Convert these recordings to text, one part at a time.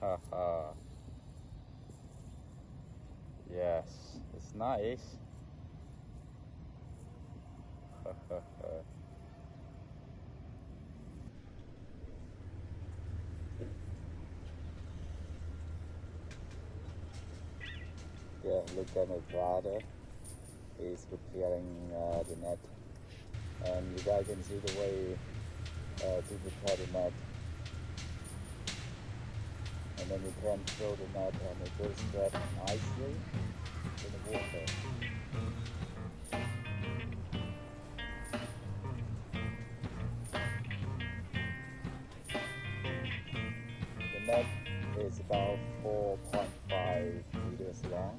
Haha. Yes, it's nice. Yeah, look at my brother. He's preparing the net, and you guys can see the way to prepare the net. And then you can throw the net, and it will spread nicely in the water. The net is about 4.5 meters long,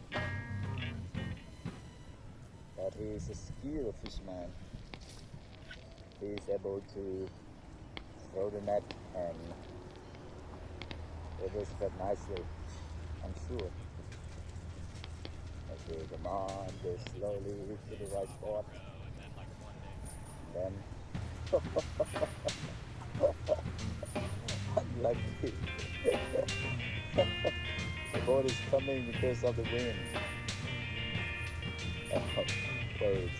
but he is a skilled fisherman. He is able to throw the net and it will spread nicely, I'm sure. Okay, come on, go slowly to the right spot. Then, unlucky. The boat is coming because of the wind. Oh, wait.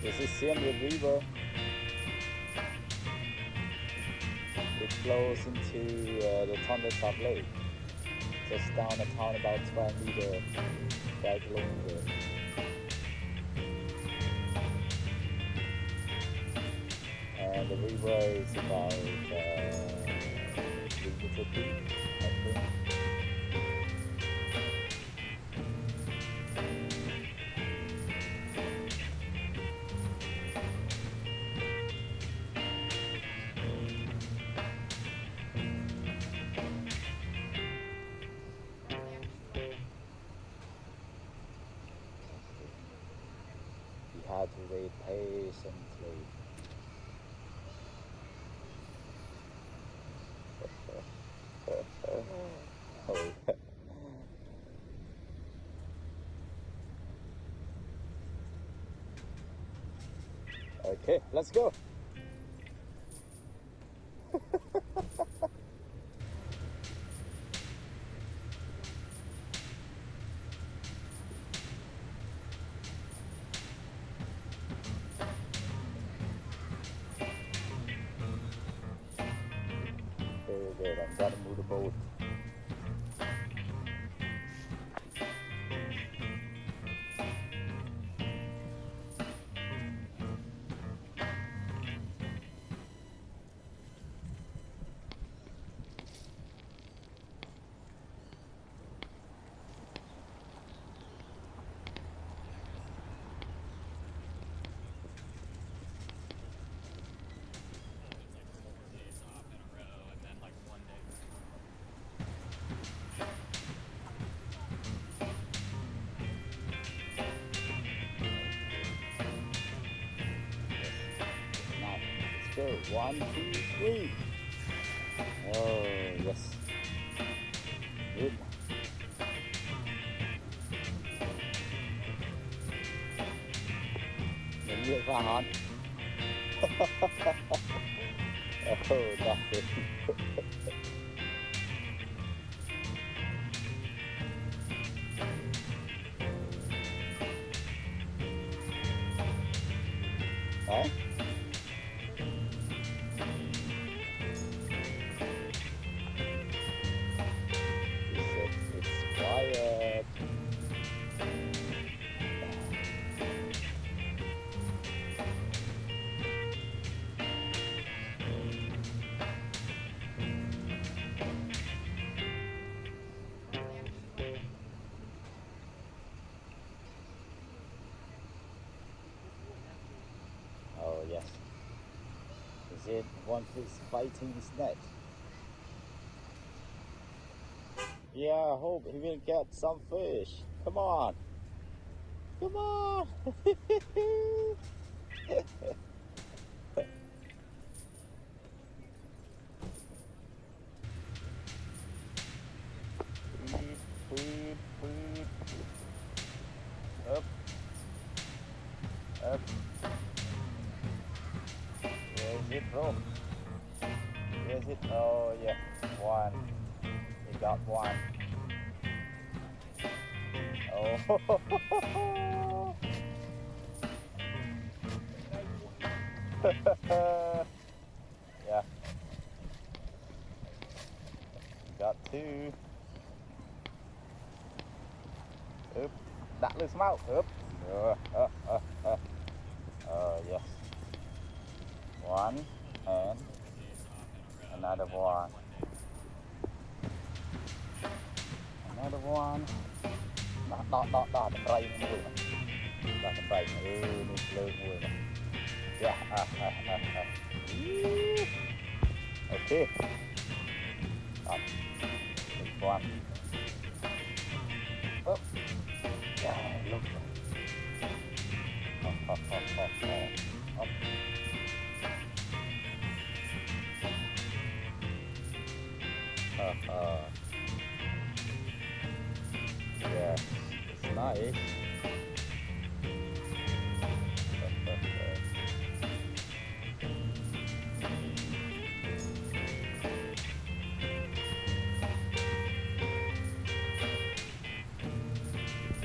This is Siem Reap River. It flows into the Tonle Sap Lake, just down the town about 12 meters, 5 kilometers. And the river is about 3 meters deep, I think. You have to wait patiently. Oh. Okay, let's go. Very good, I'm gonna move the boat. Now, let's go. 1, 2, 3. Oh, yes. Good. Những người pha hot. Oh, nothing. Huh? He said it's quiet. Oh, yes. Is it one fish fighting his net? Yeah, I hope he will get some fish. Come on. Come on. Feed. Up. Up. Where is it, bro? Where is it? Oh, yeah. One. We got one. Oh. Yeah. Got two. Oop. That looks them out. Oop. Yes. One and another one. Another one. Đo tầm ray nó mùi mà. Đo tầm ray mà nó lơ mùi mà. Yeah. Okay. Up. Big one. Up. Yeah, look. Up. Yeah, it's nice.